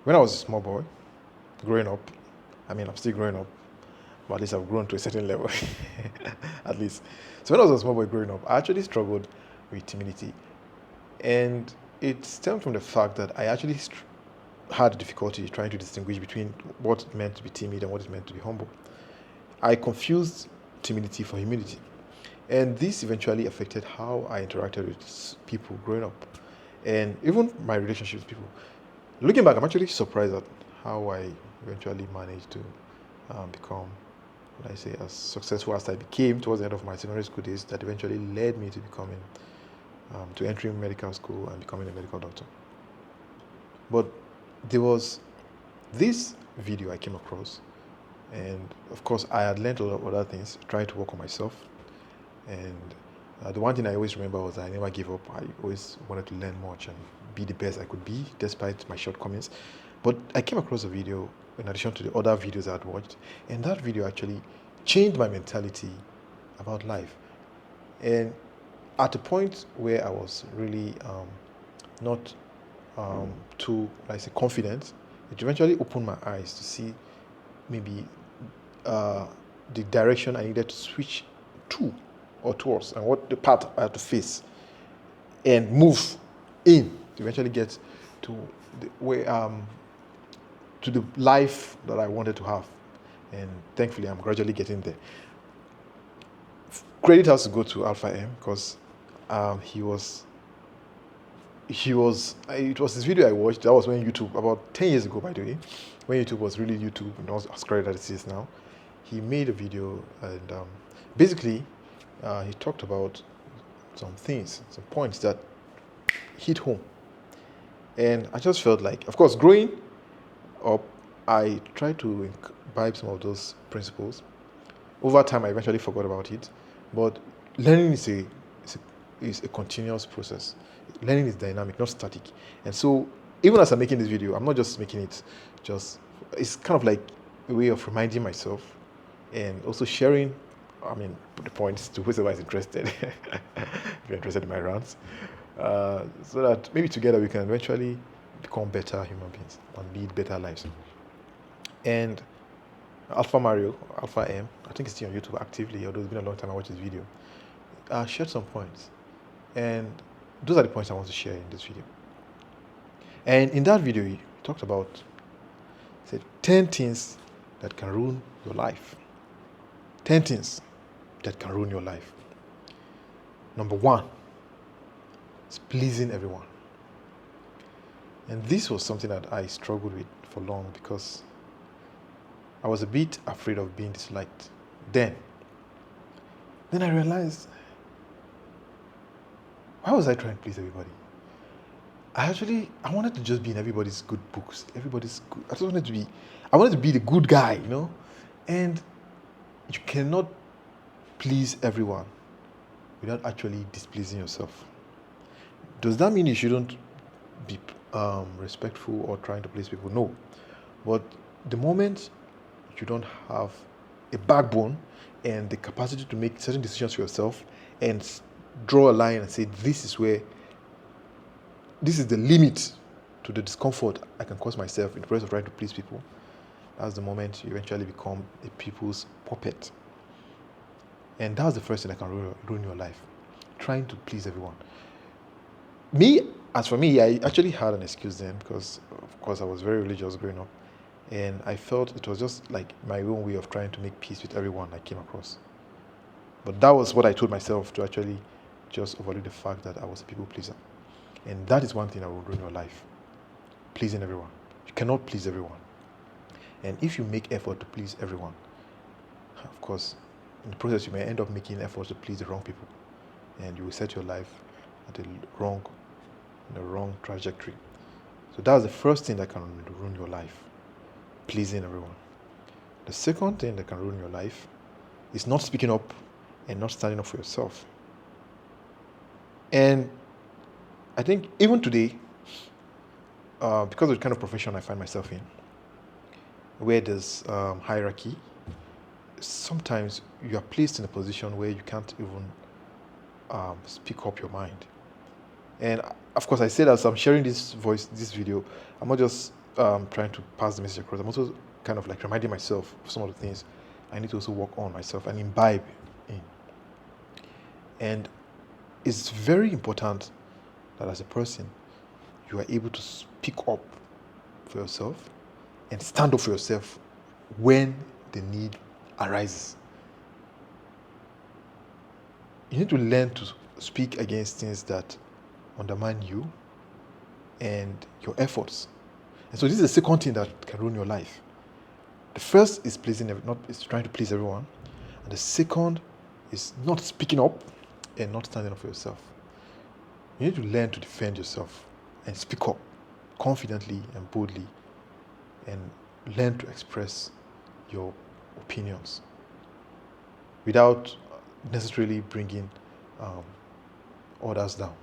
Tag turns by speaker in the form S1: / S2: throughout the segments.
S1: When I was a small boy, growing up, I mean, I'm still growing up, but at least I've grown to a certain level, at least. So when I was a small boy growing up, I actually struggled with timidity. And it stemmed from the fact that I actually had difficulty trying to distinguish between what it meant to be timid and what it meant to be humble. I confused timidity for humility. And this eventually affected how I interacted with people growing up and even my relationships with people. Looking back, I'm actually surprised at how I eventually managed to become, what I say, as successful as I became towards the end of my secondary school days. That eventually led me to to entering medical school and becoming a medical doctor. But there was this video I came across, and of course, I had learned a lot of other things, trying to work on myself. And the one thing I always remember was I never gave up. I always wanted to learn much and be the best I could be, despite my shortcomings. But I came across a video in addition to the other videos I'd watched, and that video actually changed my mentality about life. And at a point where I was really not too, like I say, confident, it eventually opened my eyes to see maybe uh, the direction I needed to switch to or towards, and what the path I had to face and move in to eventually get to the way to the life that I wanted to have. And thankfully, I'm gradually getting there. Credit has to go to Alpha M because he was it was this video I watched. That was when YouTube, about 10 years ago, by the way, when YouTube was really YouTube and not as credited as it is now. He made a video, and basically he talked about some things, some points that hit home. And I just felt like, of course, growing up, I tried to imbibe some of those principles. Over time, I eventually forgot about it. But learning is a continuous process. Learning is dynamic, not static. And so, even as I'm making this video, I'm not just making it it's kind of like a way of reminding myself and also sharing, I mean, the points to whoever is interested, if you're interested in my rants, so that maybe together we can eventually become better human beings and lead better lives. And Alpha Mario, Alpha M, I think it's still on YouTube actively, although it's been a long time I watched this video, shared some points. And those are the points I want to share in this video. And in that video, he talked about, said, 10 things that can ruin your life. 10 things that can ruin your life. Number one is pleasing everyone. And this was something that I struggled with for long because I was a bit afraid of being disliked. Then I realized, why was I trying to please everybody? I wanted to just be in everybody's good books. I wanted to be the good guy, you know? And you cannot please everyone without actually displeasing yourself. Does that mean you shouldn't be respectful or trying to please people? No. But the moment you don't have a backbone and the capacity to make certain decisions for yourself and draw a line and say, this is the limit to the discomfort I can cause myself in the process of trying to please people, that's the moment you eventually become a people's puppet. And that's the first thing that can ruin your life, trying to please everyone. As for me, I actually had an excuse then because, of course, I was very religious growing up. And I felt it was just like my own way of trying to make peace with everyone I came across. But that was what I told myself to actually just overlook the fact that I was a people pleaser. And that is one thing that will ruin your life. Pleasing everyone. You cannot please everyone. And if you make effort to please everyone, of course, in the process you may end up making efforts to please the wrong people. And you will set your life at the wrong trajectory. So that's the first thing that can ruin your life. Pleasing everyone. The second thing that can ruin your life is not speaking up and not standing up for yourself. And I think even today, because of the kind of profession I find myself in, where there's hierarchy, sometimes you are placed in a position where you can't even speak up your mind. And of course, I say that as I'm sharing this video, I'm not just trying to pass the message across, I'm also kind of like reminding myself of some of the things I need to also work on myself and imbibe in. And it's very important that as a person, you are able to speak up for yourself and stand up for yourself when the need arises. You need to learn to speak against things that undermine you and your efforts. And so this is the second thing that can ruin your life. The first is is trying to please everyone, and the second is not speaking up and not standing up for yourself. You need to learn to defend yourself and speak up confidently and boldly, and learn to express your opinions without necessarily bringing others down.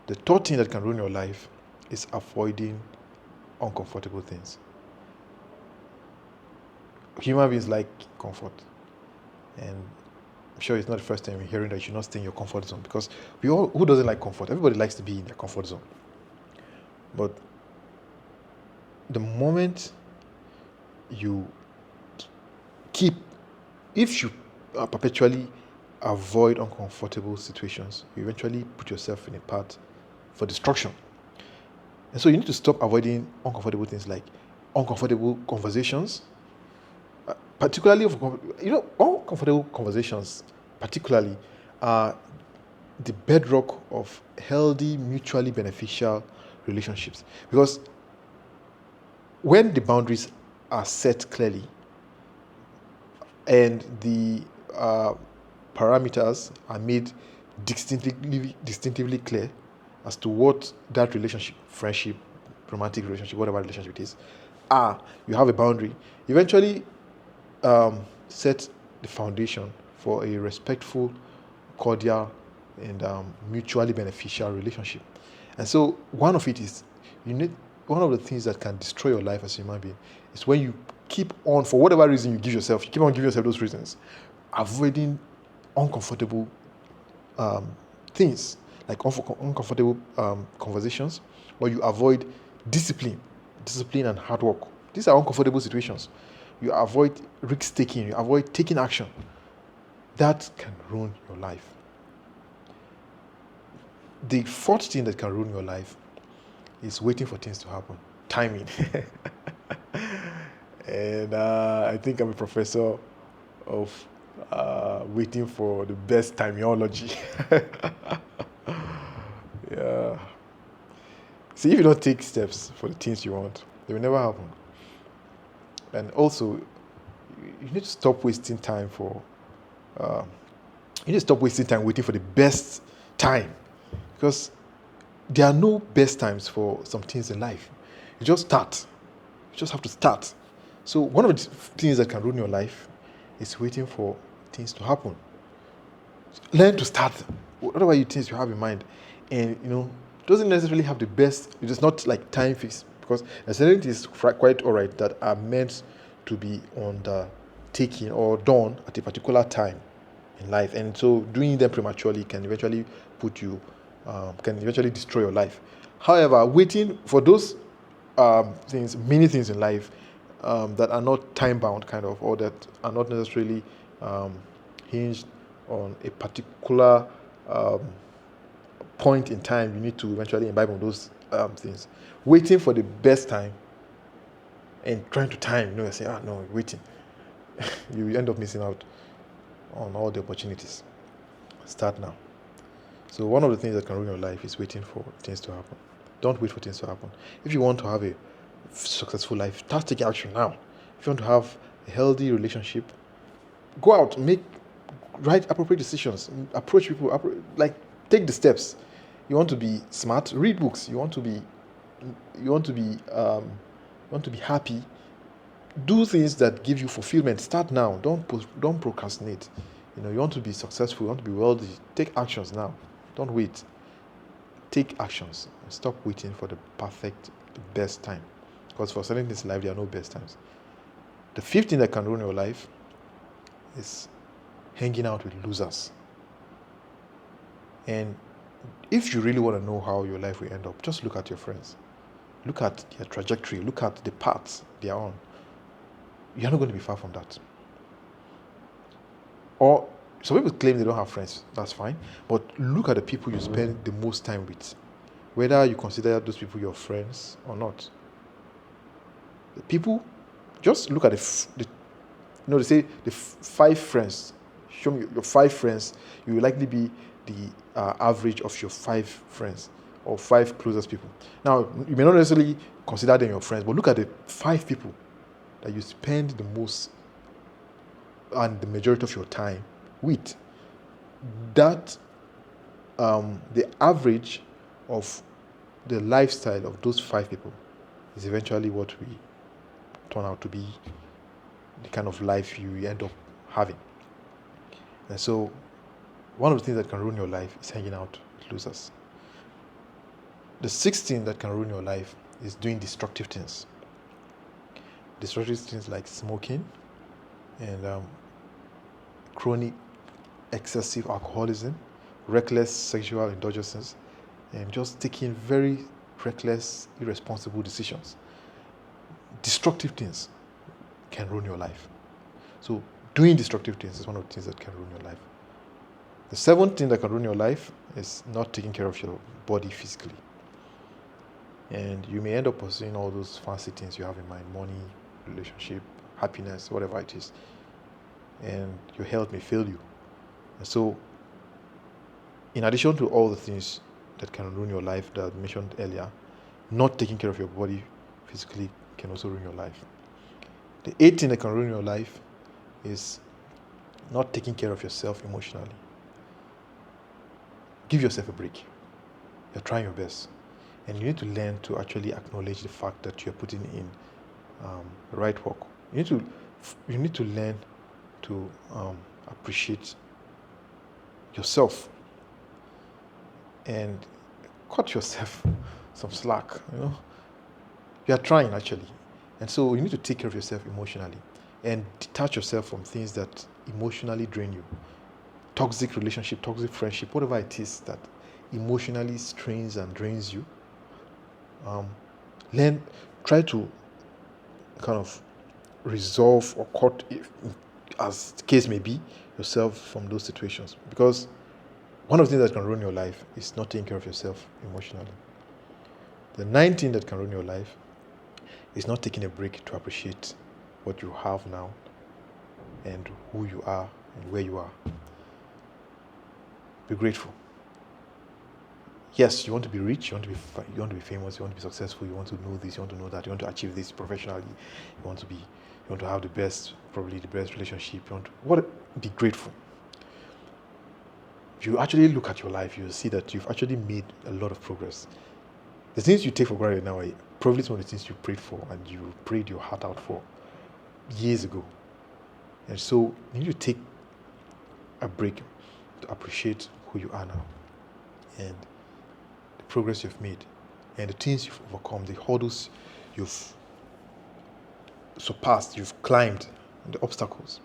S1: The third thing that can ruin your life is avoiding uncomfortable things. Human beings like comfort, and I'm sure it's not the first time you're hearing that you should not stay in your comfort zone, because who doesn't like comfort? Everybody likes to be in their comfort zone. But the moment you if you perpetually avoid uncomfortable situations, you eventually put yourself in a path for destruction. And so you need to stop avoiding uncomfortable things like uncomfortable conversations, particularly uncomfortable conversations particularly are the bedrock of healthy, mutually beneficial relationships. Because when the boundaries are set clearly and the parameters are made distinctively clear as to what that relationship, friendship, romantic relationship, whatever relationship it is, you have a boundary. Eventually, set the foundation for a respectful, cordial, and mutually beneficial relationship. And so one of the things that can destroy your life as a human being is when you keep on, for whatever reason you keep on giving yourself those reasons, avoiding uncomfortable things like uncomfortable conversations, or you avoid discipline and hard work. These are uncomfortable situations. You avoid risk taking, you avoid taking action. That can ruin your life. The fourth thing that can ruin your life is waiting for things to happen. Timing. And I think I'm a professor of waiting for the best timeology. Yeah. See, if you don't take steps for the things you want, they will never happen. And also, you need to stop wasting time waiting for the best time, because there are no best times for some things in life. You just start. You just have to start. So one of the things that can ruin your life is waiting for things to happen. Learn to start whatever things you have in mind, and doesn't necessarily have the best. It is not like time fixed, because there's certain things quite alright that are meant to be undertaken or done at a particular time in life, and so doing them prematurely can eventually destroy your life. However, waiting for those many things in life that are not time bound, kind of, or that are not necessarily hinged on a particular point in time, you need to eventually imbibe on those things. Waiting for the best time and trying to time, you're saying, no, waiting. You end up missing out on all the opportunities. Start now. So one of the things that can ruin your life is waiting for things to happen. Don't wait for things to happen. If you want to have a successful life, start taking action now. If you want to have a healthy relationship, go out, make right appropriate decisions, approach people, take the steps. You want to be smart, read books. You want to be happy, do things that give you fulfillment. Start now. Don't procrastinate. You want to be successful, you want to be wealthy, take actions now. Don't wait. Take actions and stop waiting for the best time, because for certain things in life there are no best times. The fifth thing that can ruin your life is hanging out with losers. And if you really want to know how your life will end up, just look at your friends. look at their trajectory, look at the paths they are on. You're not going to be far from that. Or some people claim they don't have friends. That's fine. But look at the people you spend the most time with. Whether you consider those people your friends or not. The people, just look at they say the 5 friends. Show me your 5 friends. You will likely be the average of your 5 friends or 5 closest people. Now, you may not necessarily consider them your friends, but look at the 5 people that you spend the most and the majority of your time with. That the average of the lifestyle of those 5 people is eventually what we turn out to be the kind of life you end up having. And so, one of the things that can ruin your life is hanging out with losers. The 6th thing that can ruin your life is doing destructive things. Destructive things like smoking and chronic excessive alcoholism, reckless sexual indulgences, and just taking very reckless, irresponsible decisions. Destructive things can ruin your life. So doing destructive things is one of the things that can ruin your life. The 7th thing that can ruin your life is not taking care of your body physically. And you may end up pursuing all those fancy things you have in mind, money, relationship, happiness, whatever it is. And your health may fail you. And so, in addition to all the things that can ruin your life that I mentioned earlier, not taking care of your body physically can also ruin your life. The 8th thing that can ruin your life is not taking care of yourself emotionally. Give yourself a break. You're trying your best. And you need to learn to actually acknowledge the fact that you're putting in the right work. You need to learn to appreciate yourself and cut yourself some slack. You are trying actually, and so you need to take care of yourself emotionally and detach yourself from things that emotionally drain you. Toxic relationship, toxic friendship, whatever it is that emotionally strains and drains you. Try to kind of resolve or cut, as the case may be, yourself from those situations. Because one of the things that can ruin your life is not taking care of yourself emotionally. The 9th thing that can ruin your life is not taking a break to appreciate what you have now and who you are and where you are. Be grateful. Yes, you want to be rich, you want to be famous, you want to be successful, you want to know this, you want to know that, you want to achieve this professionally, you want to have probably the best relationship, be grateful. If you actually look at your life, you'll see that you've actually made a lot of progress. The things you take for granted now are probably some of the things you prayed for and you prayed your heart out for years ago. And so you need to take a break to appreciate who you are now and the progress you've made and the things you've overcome, the hurdles you've surpassed, you've climbed, and the obstacles.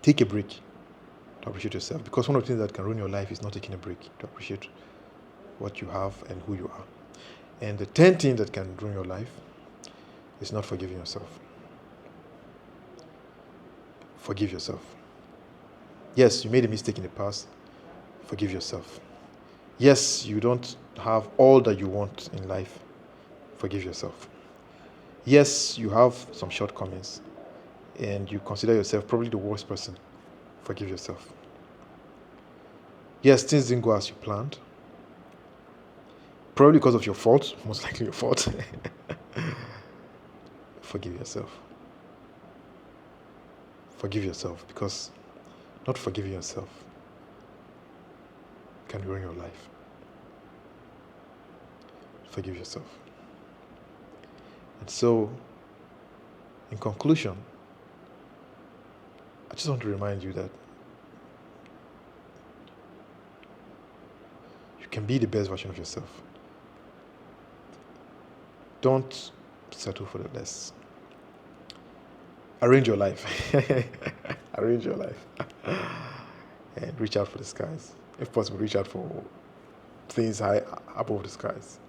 S1: Take a break to appreciate yourself, because one of the things that can ruin your life is not taking a break to appreciate what you have and who you are. And the 10th thing that can ruin your life is not forgiving yourself. Forgive yourself. Yes, you made a mistake in the past. Forgive yourself. Yes, you don't have all that you want in life. Forgive yourself. Yes, you have some shortcomings and you consider yourself probably the worst person. Forgive yourself. Yes, things didn't go as you planned. Probably because of your fault, most likely your fault. Forgive yourself. Forgive yourself, because not forgiving yourself can ruin your life. Forgive yourself. And so, in conclusion, I just want to remind you that you can be the best version of yourself. Don't settle for the less. Arrange your life. Arrange your life. And reach out for the skies. If possible, reach out for things high above the skies.